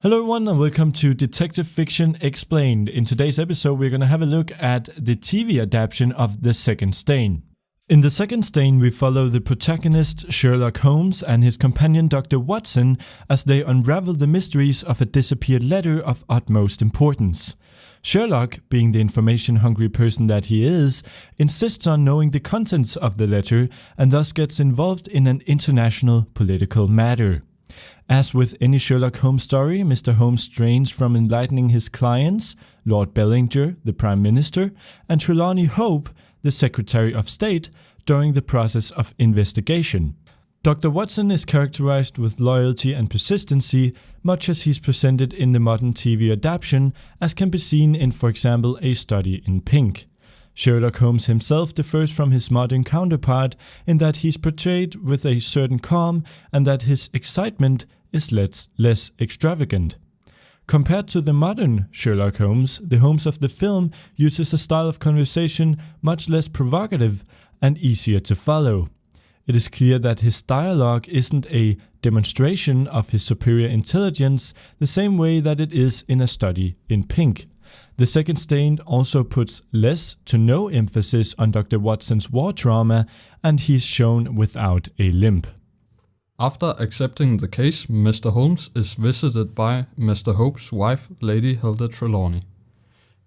Hello everyone and welcome to Detective Fiction Explained. In today's episode we're going to have a look at the TV adaptation of The Second Stain. In The Second Stain we follow the protagonist Sherlock Holmes and his companion Dr. Watson as they unravel the mysteries of a disappeared letter of utmost importance. Sherlock, being the information-hungry person that he is, insists on knowing the contents of the letter and thus gets involved in an international political matter. As with any Sherlock Holmes story, Mr. Holmes strains from enlightening his clients, Lord Bellinger, the Prime Minister, and Trelawney Hope, the Secretary of State, during the process of investigation. Dr. Watson is characterized with loyalty and persistency, much as he's presented in the modern TV adaptation, as can be seen in, for example, A Study in Pink. Sherlock Holmes himself differs from his modern counterpart in that he's portrayed with a certain calm and that his excitement is less extravagant. Compared to the modern Sherlock Holmes, the Holmes of the film uses a style of conversation much less provocative and easier to follow. It is clear that his dialogue isn't a demonstration of his superior intelligence the same way that it is in A Study in Pink. The Second Stain also puts less to no emphasis on Dr. Watson's war trauma, and he's shown without a limp. After accepting the case, Mr. Holmes is visited by Mr. Hope's wife, Lady Hilda Trelawney.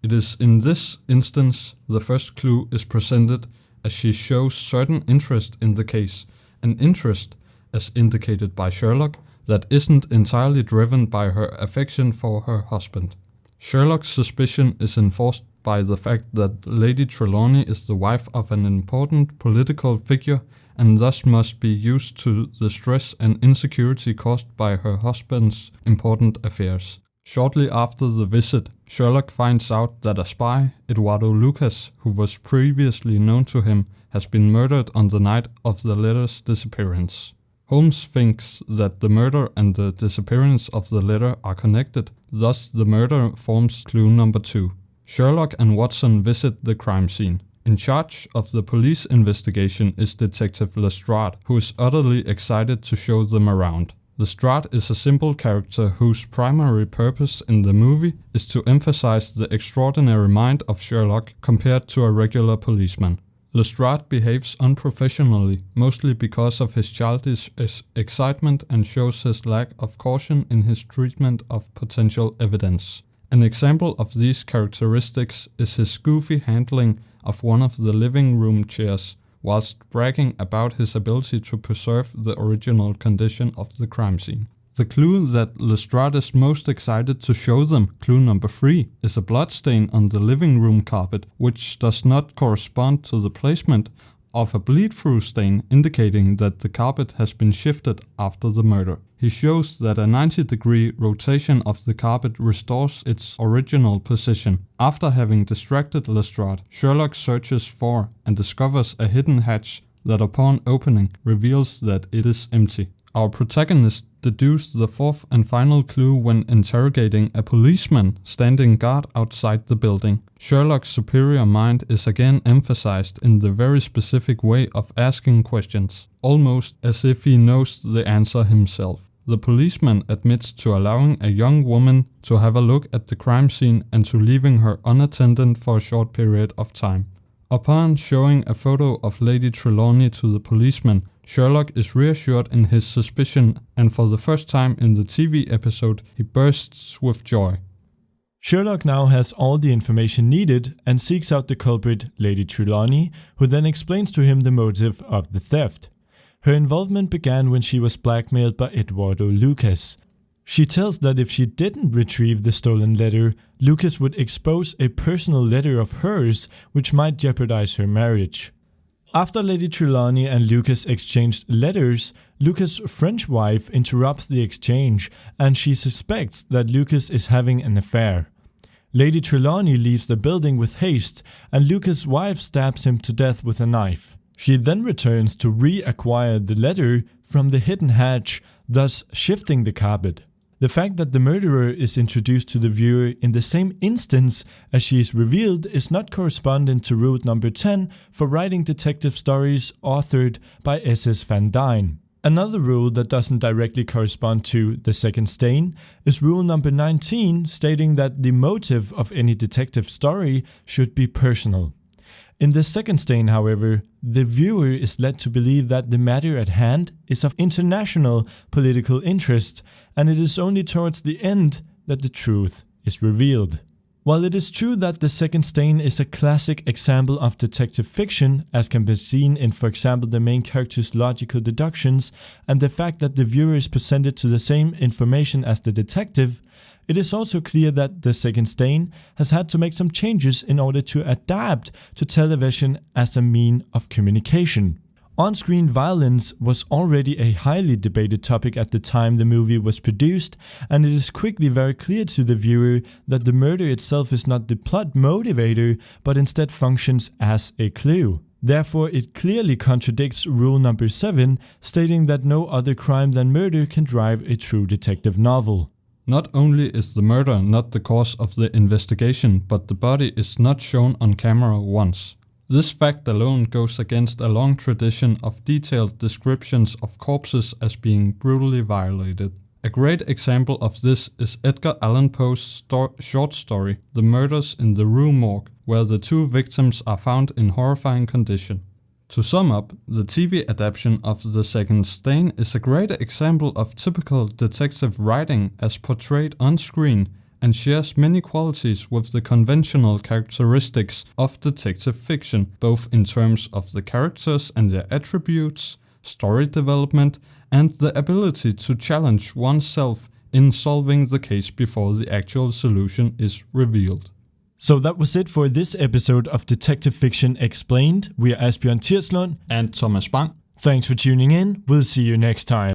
It is in this instance the first clue is presented, as she shows certain interest in the case, an interest, as indicated by Sherlock, that isn't entirely driven by her affection for her husband. Sherlock's suspicion is enforced by the fact that Lady Trelawney is the wife of an important political figure and thus must be used to the stress and insecurity caused by her husband's important affairs. Shortly after the visit, Sherlock finds out that a spy, Eduardo Lucas, who was previously known to him, has been murdered on the night of the letter's disappearance. Holmes thinks that the murder and the disappearance of the letter are connected, thus the murder forms clue number 2. Sherlock and Watson visit the crime scene. In charge of the police investigation is Detective Lestrade, who is utterly excited to show them around. Lestrade is a simple character whose primary purpose in the movie is to emphasize the extraordinary mind of Sherlock compared to a regular policeman. Lestrade behaves unprofessionally, mostly because of his childish excitement, and shows his lack of caution in his treatment of potential evidence. An example of these characteristics is his goofy handling of one of the living room chairs, whilst bragging about his ability to preserve the original condition of the crime scene. The clue that Lestrade is most excited to show them, clue number 3, is a bloodstain on the living room carpet, which does not correspond to the placement of a bleed-through stain, indicating that the carpet has been shifted after the murder. He shows that a 90-degree rotation of the carpet restores its original position. After having distracted Lestrade, Sherlock searches for and discovers a hidden hatch that upon opening reveals that it is empty. Our protagonist deduced the fourth and final clue when interrogating a policeman standing guard outside the building. Sherlock's superior mind is again emphasized in the very specific way of asking questions, almost as if he knows the answer himself. The policeman admits to allowing a young woman to have a look at the crime scene and to leaving her unattended for a short period of time. Upon showing a photo of Lady Trelawney to the policeman, Sherlock is reassured in his suspicion, and for the first time in the TV episode, he bursts with joy. Sherlock now has all the information needed and seeks out the culprit, Lady Trelawney, who then explains to him the motive of the theft. Her involvement began when she was blackmailed by Eduardo Lucas. She tells that if she didn't retrieve the stolen letter, Lucas would expose a personal letter of hers which might jeopardize her marriage. After Lady Trelawney and Lucas exchanged letters, Lucas' French wife interrupts the exchange and she suspects that Lucas is having an affair. Lady Trelawney leaves the building with haste and Lucas' wife stabs him to death with a knife. She then returns to reacquire the letter from the hidden hatch, thus shifting the carpet. The fact that the murderer is introduced to the viewer in the same instance as she is revealed is not correspondent to rule number 10 for writing detective stories authored by S.S. Van Dyne. Another rule that doesn't directly correspond to the second stain is rule number 19, stating that the motive of any detective story should be personal. In the second stain, however, the viewer is led to believe that the matter at hand is of international political interest, and it is only towards the end that the truth is revealed. While it is true that the second stain is a classic example of detective fiction, as can be seen in, for example, the main character's logical deductions and the fact that the viewer is presented to the same information as the detective, it is also clear that the second stain has had to make some changes in order to adapt to television as a mean of communication. On-screen violence was already a highly debated topic at the time the movie was produced, and it is quickly very clear to the viewer that the murder itself is not the plot motivator, but instead functions as a clue. Therefore, it clearly contradicts rule number 7, stating that no other crime than murder can drive a true detective novel. Not only is the murder not the cause of the investigation, but the body is not shown on camera once. This fact alone goes against a long tradition of detailed descriptions of corpses as being brutally violated. A great example of this is Edgar Allan Poe's short story, The Murders in the Rue Morgue, where the 2 victims are found in horrifying condition. To sum up, the TV adaptation of The Second Stain is a great example of typical detective writing as portrayed on screen, and shares many qualities with the conventional characteristics of detective fiction, both in terms of the characters and their attributes, story development, and the ability to challenge oneself in solving the case before the actual solution is revealed. So that was it for this episode of Detective Fiction Explained. We are Asbjørn Tirslund and Thomas Bang. Thanks for tuning in. We'll see you next time.